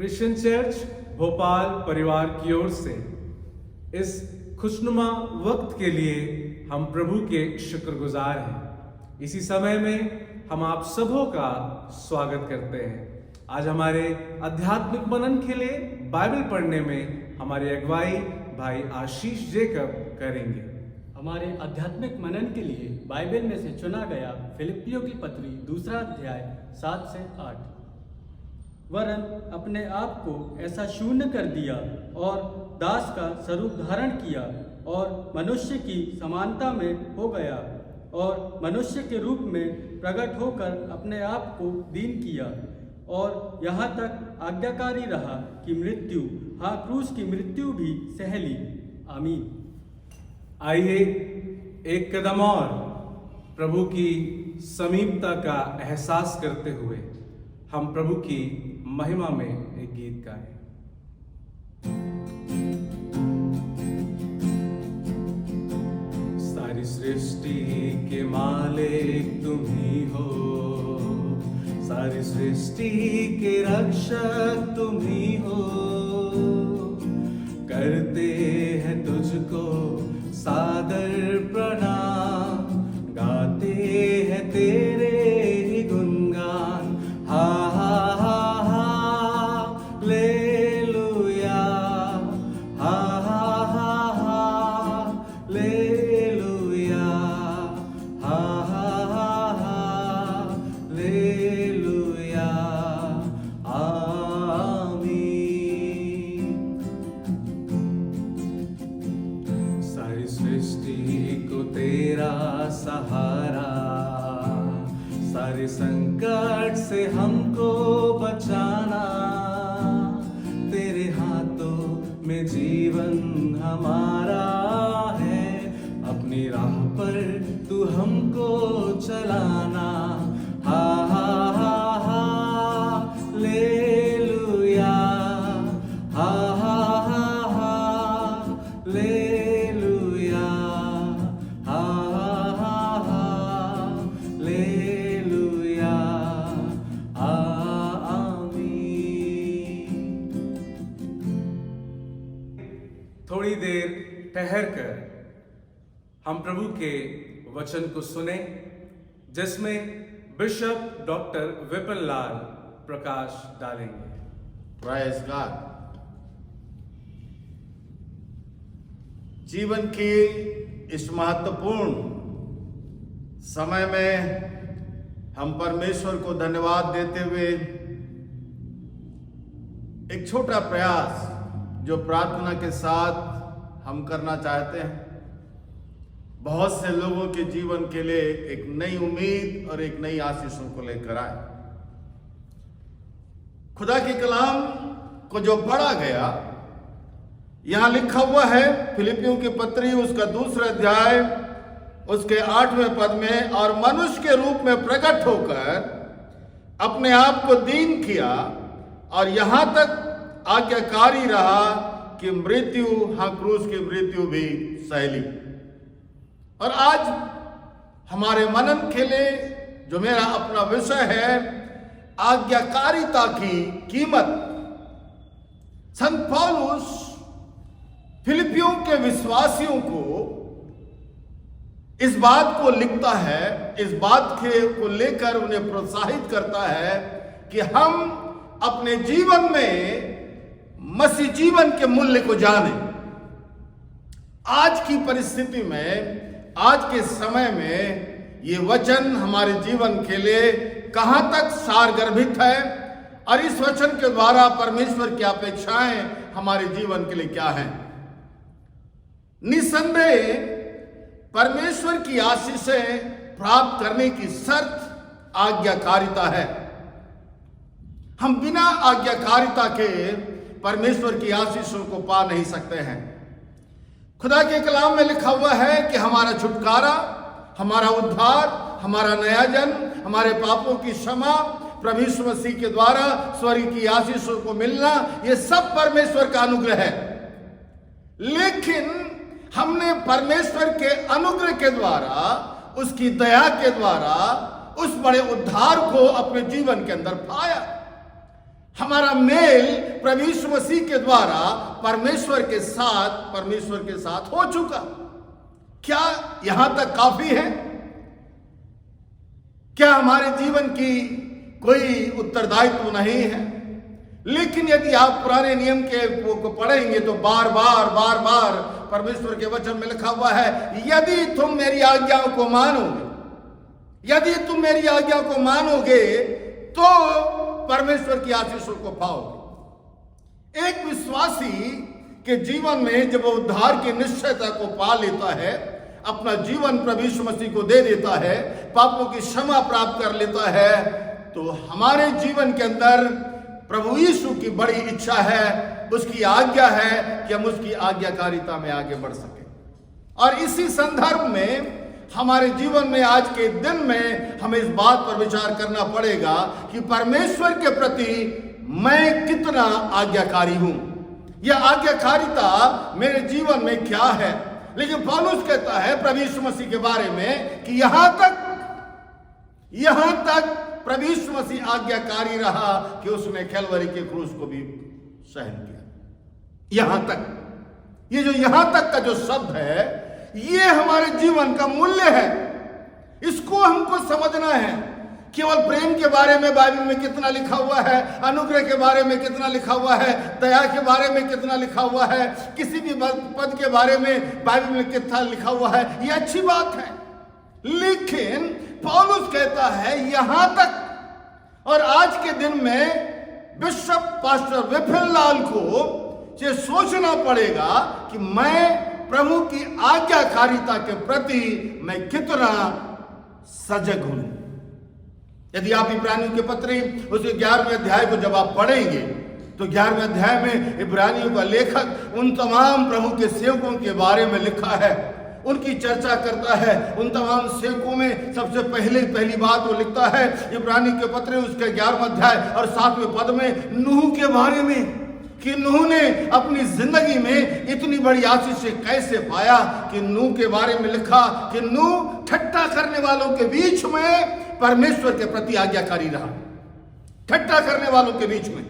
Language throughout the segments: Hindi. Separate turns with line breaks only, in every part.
क्रिश्चियन चर्च भोपाल परिवार की ओर से इस खुशनुमा वक्त के लिए हम प्रभु के शुक्रगुजार हैं। इसी समय में हम आप सबों का स्वागत करते हैं। आज हमारे आध्यात्मिक मनन के लिए बाइबल पढ़ने में हमारी अगुवाई भाई आशीष जेकब करेंगे।
हमारे आध्यात्मिक मनन के लिए बाइबल में से चुना गया फिलिपियों की पत्री 2 अध्याय 7 से 8। वरन अपने आप को ऐसा शून्य कर दिया और दास का स्वरूप धारण किया और मनुष्य की समानता में हो गया और मनुष्य के रूप में प्रकट होकर अपने आप को दीन किया और यहाँ तक आज्ञाकारी रहा कि मृत्यु, हाँ क्रूस की मृत्यु भी सह ली। आमीन।
आइए एक कदम और प्रभु की समीपता का एहसास करते हुए हम प्रभु की महिमा में एक गीत गाएं। सारी सृष्टि के मालिक तुम ही हो, सारी सृष्टि के रक्षक तुम ही हो। करते हैं तुझको सादर प्रणाम, गाते हैं तेरे ही गुणगान। हा हा हा हा लेलुया, हा हा हा हा लेलुया, हा हा हा हा लेलुया। आमीन। सारी सृष्टि को तेरा सहारा, सारे संकट से हमको बचाना। तेरे हाथों में जीवन हमारा है, अपनी राह पर तू हमको चलाना। हा हा हा हा लेलुया, हा हा हा हा लेलुया, हा हा हा हा लेलुया। आमीन। थोड़ी देर ठहर कर हम प्रभु के वचन को सुने, जिसमें बिशप डॉक्टर विपिन लाल प्रकाश डालेंगे।
Praise God. जीवन की इस महत्वपूर्ण समय में हम परमेश्वर को धन्यवाद देते हुए एक छोटा प्रयास जो प्रार्थना के साथ हम करना चाहते हैं, बहुत से लोगों के जीवन के लिए एक नई उम्मीद और एक नई आशीषों को लेकर आए। खुदा के कलाम को जो पढ़ा गया, यहां लिखा हुआ है फिलिपियों की पत्री उसका 2 अध्याय उसके 8वें पद में, और मनुष्य के रूप में प्रकट होकर अपने आप को दीन किया और यहां तक आज्ञाकारी रहा कि मृत्यु, हाँ क्रूस की मृत्यु भी सह ली। और आज हमारे मनन के लिए जो मेरा अपना विषय है, आज्ञाकारिता की कीमत। संत पौलुस फिलिपियों के विश्वासियों को इस बात को लिखता है, इस बात को लेकर उन्हें प्रोत्साहित करता है कि हम अपने जीवन में मसीह जीवन के मूल्य को जानें। आज की परिस्थिति में, आज के समय में ये वचन हमारे जीवन के लिए कहां तक सारगर्भित है और इस वचन के द्वारा परमेश्वर की अपेक्षाएं हमारे जीवन के लिए क्या हैं। निसंदेह परमेश्वर की आशीषें प्राप्त करने की शर्त आज्ञाकारिता है। हम बिना आज्ञाकारिता के परमेश्वर की आशीषों को पा नहीं सकते हैं। खुदा के कलाम में लिखा हुआ है कि हमारा छुटकारा, हमारा उद्धार, हमारा नया जन्म, हमारे पापों की क्षमा, प्रभु यीशु मसीह के द्वारा स्वर्ग की आशीषों को मिलना, ये सब परमेश्वर का अनुग्रह है। लेकिन हमने परमेश्वर के अनुग्रह के द्वारा, उसकी दया के द्वारा उस बड़े उद्धार को अपने जीवन के अंदर पाया। हमारा मेल प्रभु यीशु मसीह के द्वारा परमेश्वर के साथ हो चुका। क्या यहां तक काफी है? क्या हमारे जीवन की कोई उत्तरदायित्व नहीं है? लेकिन यदि आप पुराने नियम के को पढ़ेंगे तो बार बार परमेश्वर के वचन में लिखा हुआ है, यदि तुम मेरी आज्ञाओं को मानोगे तो परमेश्वर की आशीषों को पाओगे। एक विश्वासी के जीवन में जब वो उद्धार की निश्चयता को पा लेता है, अपना जीवन प्रभु यीशु मसीह को दे देता है, पापों की क्षमा प्राप्त कर लेता है, तो हमारे जीवन के अंदर प्रभु यीशु की बड़ी इच्छा है, उसकी आज्ञा है कि हम उसकी आज्ञाकारिता में आगे बढ़ सके। और इसी संदर्भ में हमारे जीवन में आज के दिन में हमें इस बात पर विचार करना पड़ेगा कि परमेश्वर के प्रति मैं कितना आज्ञाकारी हूं, यह आज्ञाकारिता मेरे जीवन में क्या है। लेकिन पौलुस कहता है प्रभु यीशु मसीह के बारे में कि यहां तक प्रभु यीशु मसीह आज्ञाकारी रहा कि उसने कैलवरी के क्रूस को भी सहन किया। यहां तक, ये जो यहां तक का जो शब्द है, ये हमारे जीवन का मूल्य है। इसको हमको समझना है। केवल प्रेम के बारे में बाइबल में कितना लिखा हुआ है, अनुग्रह के बारे में कितना लिखा हुआ है, दया के बारे में कितना लिखा हुआ है, किसी भी पद के बारे में बाइबल में कितना लिखा हुआ है, ये अच्छी बात है। लेकिन पौलुस कहता है यहां तक। और आज के दिन में बिशप पास्टर विपिन लाल को ये सोचना पड़ेगा कि मैं प्रभु की आज्ञाकारिता के प्रति मैं कितना सजग हूं। यदि आप इब्रानियों के पत्री उसके 11वें अध्याय को जब आप पढ़ेंगे तो 11वें अध्याय में इब्रानियों का लेखक उन तमाम प्रभु के सेवकों के बारे में लिखा है, उनकी चर्चा करता है। उन तमाम सेवकों में सबसे पहली बात वो लिखता है इब्रानी के पत्र उसके 11वें अध्याय और 7वें पद में नूह के बारे में, कि नूह ने अपनी जिंदगी में इतनी बड़ी आशीष से कैसे पाया। कि नूह के बारे में लिखा कि नूह ठट्टा करने वालों के बीच में परमेश्वर के प्रति आज्ञाकारी रहा, ठट्टा करने वालों के बीच में।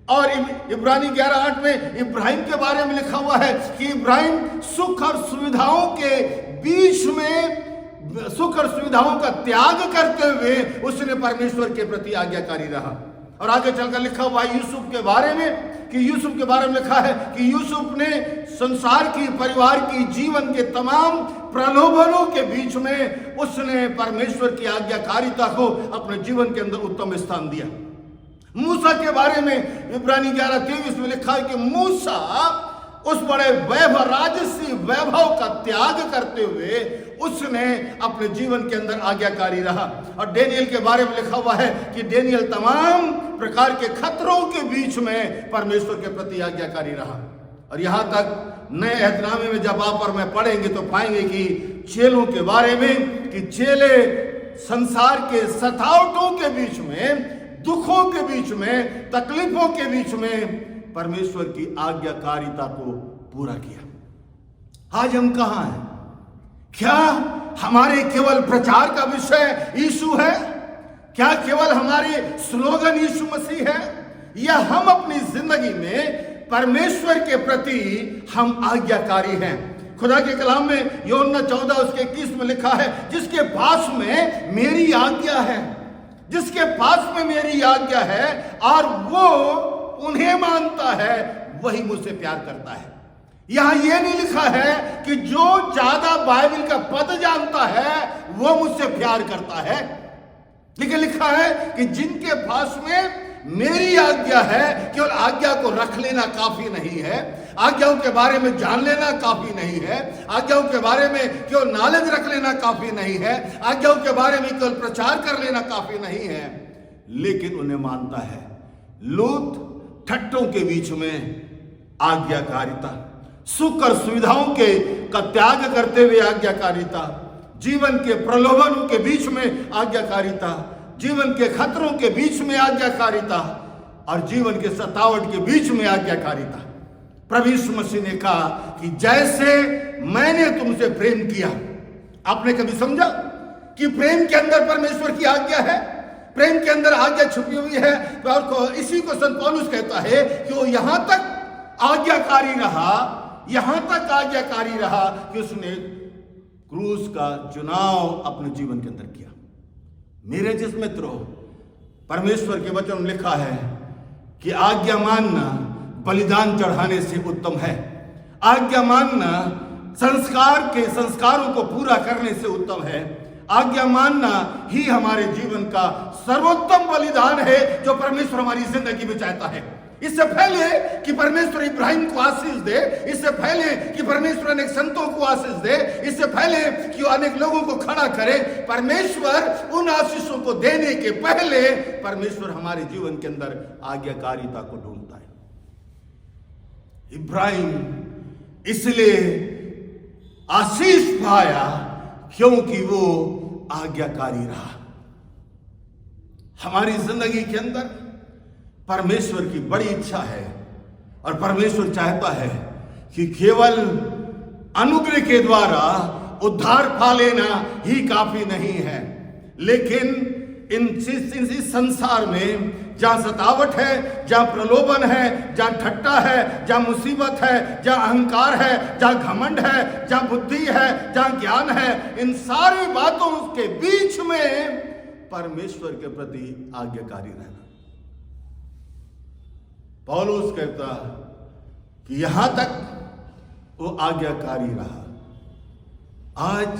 और इब्रानी 11:8 में इब्राहिम के बारे में लिखा हुआ है कि इब्राहिम सुख और सुविधाओं के बीच में, सुख और सुविधाओं का त्याग करते हुए उसने परमेश्वर के प्रति आज्ञाकारी रहा। और आगे चलकर लिखा हुआ है यूसुफ के बारे में, कि यूसुफ के बारे में लिखा है कि यूसुफ ने संसार की, परिवार की, जीवन के तमाम प्रलोभनों के बीच में उसने परमेश्वर की आज्ञाकारिता को अपने जीवन के अंदर उत्तम स्थान दिया। मूसा के बारे में इब्रानी 11:23 में लिखा है कि मूसा उस बड़े वैभव, राजसी वैभव का त्याग करते हुए उसने अपने जीवन के अंदर आज्ञाकारी रहा। और डेनियल के बारे में लिखा हुआ है कि डेनियल तमाम प्रकार के खतरों के बीच में परमेश्वर के प्रति आज्ञाकारी रहा। और यहां तक नए अहदनामे में जब आप और मैं पढ़ेंगे तो पाएंगे कि चेलों के बारे में, कि चेले संसार के सतावटों के बीच में, दुखों के बीच में, तकलीफों के बीच में परमेश्वर की आज्ञाकारिता को पूरा किया। आज हम कहां हैं? क्या हमारे केवल प्रचार का विषय यीशु है? क्या केवल हमारे स्लोगन यीशु मसीह है? या हम अपनी जिंदगी में परमेश्वर के प्रति हम आज्ञाकारी हैं? खुदा के कलाम में यूहन्ना 14 उसके 21 में लिखा है, जिसके पास में मेरी आज्ञा है, जिसके पास में मेरी आज्ञा है और वो उन्हें मानता है, वही मुझसे प्यार करता है। यहां यह नहीं लिखा है कि जो ज्यादा बाइबल का पद जानता है वो मुझसे प्यार करता है, लेकिन लिखा है कि जिनके पास में मेरी आज्ञा है। केवल आज्ञा को रख लेना काफी नहीं है, आज्ञाओं के बारे में जान लेना काफी नहीं है, आज्ञाओं के बारे में केवल नॉलेज रख लेना काफी नहीं है, आज्ञाओं के बारे में केवल प्रचार कर लेना काफी नहीं है, लेकिन उन्हें मानता है। लूत ठट्टों के बीच में आज्ञाकारिता, सुख और सुविधाओं के का त्याग करते हुए आज्ञाकारिता, जीवन के प्रलोभनों के बीच में आज्ञाकारिता, जीवन के खतरों के बीच में आज्ञाकारिता और जीवन के सतावट के बीच में आज्ञाकारिता। प्रभु यीशु मसीह ने कहा कि जैसे मैंने तुमसे प्रेम किया। आपने कभी समझा कि प्रेम के अंदर परमेश्वर की आज्ञा है? प्रेम के अंदर आज्ञा छुपी हुई है। और इसी को संत पौलुस कहता है कि वो यहां तक आज्ञाकारी रहा कि उसने क्रूस का चुनाव अपने जीवन के अंदर किया। मेरे जिस मित्रों, परमेश्वर के वचन में लिखा है कि आज्ञा मानना बलिदान चढ़ाने से उत्तम है। आज्ञा मानना संस्कारों को पूरा करने से उत्तम है। आज्ञा मानना ही हमारे जीवन का सर्वोत्तम बलिदान है जो परमेश्वर हमारी जिंदगी में चाहता है। इससे पहले कि परमेश्वर इब्राहिम को आशीष दे, इससे पहले कि परमेश्वर अनेक संतों को आशीष दे, इससे पहले कि अनेक लोगों को खड़ा करे, परमेश्वर उन आशीषों को देने के पहले परमेश्वर हमारे जीवन के अंदर आज्ञाकारिता को ढूंढता है। इब्राहिम इसलिए आशीष पाया क्योंकि वो आज्ञाकारी रहा। हमारी जिंदगी के अंदर परमेश्वर की बड़ी इच्छा है और परमेश्वर चाहता है कि केवल अनुग्रह के द्वारा उद्धार पा लेना ही काफी नहीं है, लेकिन इस संसार में जहां सतावट है, जहां प्रलोभन है, जहां ठट्टा है, जहां मुसीबत है, जहां अहंकार है, जहां घमंड है, जहां बुद्धि है, जहां ज्ञान है, इन सारी बातों के बीच में परमेश्वर के प्रति आज्ञाकारी रहना। पौलुस कहता कि यहां तक वो आज्ञाकारी रहा। आज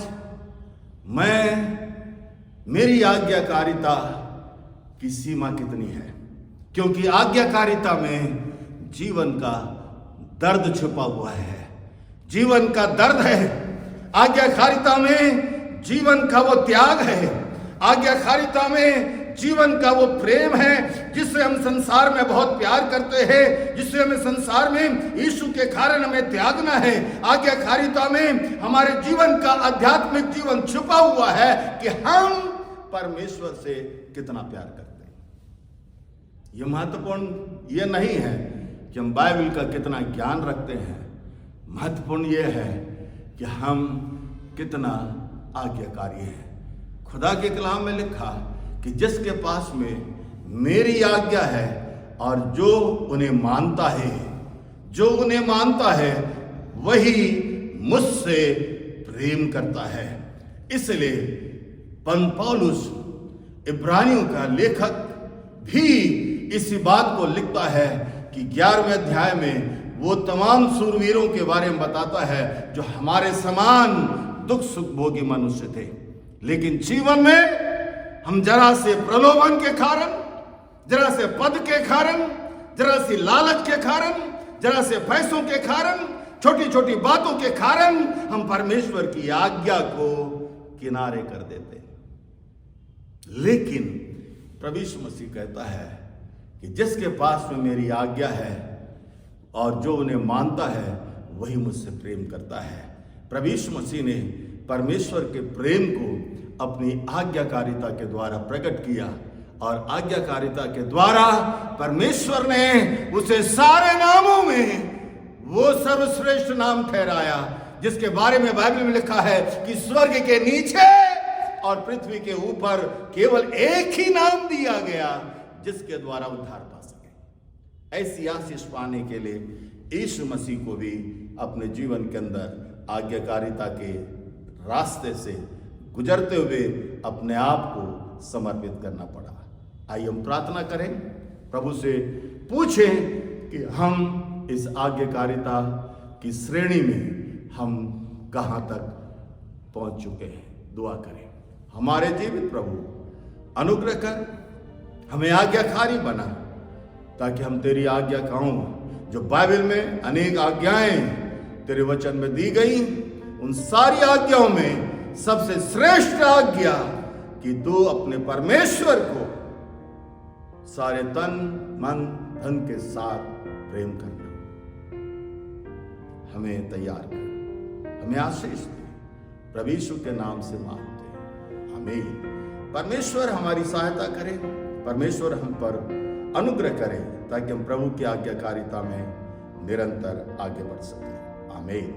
मेरी आज्ञाकारिता की सीमा कितनी है? क्योंकि आज्ञाकारिता में जीवन का दर्द छुपा हुआ है। जीवन का दर्द है। आज्ञाकारिता में जीवन का वो त्याग है। आज्ञाकारिता में जीवन का वो प्रेम है जिससे हम संसार में बहुत प्यार करते हैं, जिससे हमें संसार में यीशु के कारण हमें त्यागना है। आज्ञाकारिता में हमारे जीवन का आध्यात्मिक जीवन छुपा हुआ है कि हम परमेश्वर से कितना प्यार करते हैं। यह महत्वपूर्ण ये नहीं है कि हम बाइबल का कितना ज्ञान रखते हैं, महत्वपूर्ण ये है कि हम कितना आज्ञाकारी हैं। खुदा के कलाम में लिखा कि जिसके पास में मेरी आज्ञा है और जो उन्हें मानता है वही मुझसे प्रेम करता है। इसलिए पौलुस इब्रानियों का लेखक भी इसी बात को लिखता है कि 11वें अध्याय में वो तमाम सूरवीरों के बारे में बताता है जो हमारे समान दुख सुख भोगी मनुष्य थे, लेकिन जीवन में हम जरा से प्रलोभन के कारण, जरा से पद के कारण, जरा सी लालच के कारण, जरा से पैसों के कारण, छोटी छोटी बातों के कारण हम परमेश्वर की आज्ञा को किनारे कर देते। लेकिन प्रभु यीशु मसीह कहता है कि जिसके पास में मेरी आज्ञा है और जो उन्हें मानता है वही मुझसे प्रेम करता है। प्रभु यीशु मसीह ने परमेश्वर के प्रेम को अपनी आज्ञाकारिता के द्वारा प्रकट किया और आज्ञाकारिता के द्वारा परमेश्वर ने उसे सारे नामों में वो सर्वश्रेष्ठ नाम ठहराया जिसके बारे में बाइबल में लिखा है कि स्वर्ग के नीचे और पृथ्वी के ऊपर केवल एक ही नाम दिया गया जिसके द्वारा उद्धार पा सके। ऐसी आशीष पाने के लिए यीशु मसीह को भी अपने जीवन के अंदर आज्ञाकारिता के रास्ते से गुजरते हुए अपने आप को समर्पित करना पड़ा। आइए हम प्रार्थना करें, प्रभु से पूछें कि हम इस आज्ञाकारिता की श्रेणी में हम कहां तक पहुंच चुके हैं। दुआ करें। हमारे जीवित प्रभु, अनुग्रह कर, हमें आज्ञाकारी बना ताकि हम तेरी आज्ञाओं, जो बाइबल में अनेक आज्ञाएं तेरे वचन में दी गई, उन सारी आज्ञाओं में सबसे श्रेष्ठ आज्ञा कि तू अपने परमेश्वर को सारे तन मन धन के साथ प्रेम करना, हमें तैयार कर, हमें आशीष दे। प्रभु यीशु के नाम से मांगते हैं, आमीन। परमेश्वर हमारी सहायता करे, परमेश्वर हम पर अनुग्रह करे ताकि हम प्रभु की आज्ञाकारिता में निरंतर आगे बढ़ सकें। आमीन।